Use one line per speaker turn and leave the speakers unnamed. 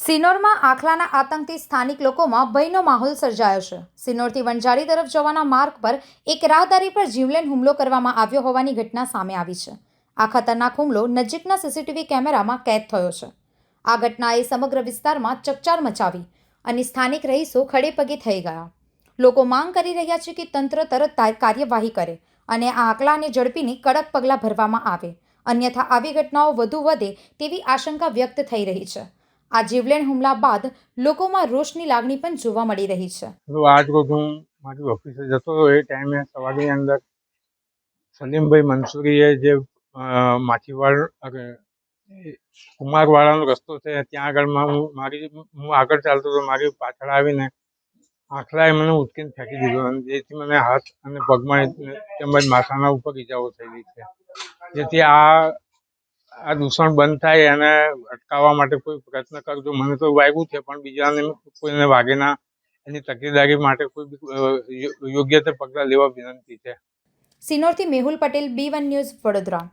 સિનોરમાં આખલાના આતંકથી સ્થાનિક લોકોમાં ભયનો માહોલ સર્જાયો છે। સિનોરથી વંજારી તરફ જવાના માર્ગ પર એક રાહદારી પર જીવલેણ હુમલો કરવામાં આવ્યો હોવાની ઘટના સામે આવી છે। આ ખતરનાક હુમલો નજીકના સીસીટીવી કેમેરામાં કેદ થયો છે। આ ઘટનાએ સમગ્ર વિસ્તારમાં ચકચાર મચાવી અને સ્થાનિક રહીશો ખડેપગે થઈ ગયા। લોકો માંગ કરી રહ્યા છે કે તંત્ર તરત કાર્યવાહી કરે અને આ આખલાને ઝડપીને કડક પગલાં ભરવામાં આવે, અન્યથા આવી ઘટનાઓ વધુ વધે તેવી આશંકા વ્યક્ત થઈ રહી છે। આ જીવલેણ હુમલા બાદ લોકોમાં રોષની લાગણી પણ જોવા મળી રહી છે।
તો આજ રોજ હું મારી ઓફિસે જતો હતો એ ટાઈમે સવારની અંદર સલીમભાઈ મંસૂરીએ જે માછીવાડ કુમારવાડાનો રસ્તો છે ત્યાં આગળમાં હું આગળ ચાલતો હતો, મારી પાછળ આવીને આખલાએ મને ઉચકીને ફેંકી દીધો અને જેથી મને હાથ અને પગમાં તેમજ માથાના ઉપર ઈજાઓ થયેલી છે। જેથી આ દૂષણ બંધ થાય અને અટકાવવા માટે કોઈ પ્રયત્ન કરજો। મને તો વાગ્યું છે પણ બીજાને કોઈને વાગે ના, એની તકેદારી માટે કોઈ યોગ્ય તે પગલાં લેવા વિનંતી છે।
સિનોરથી મેહુલ પટેલ, B1 ન્યૂઝ, વડોદરા।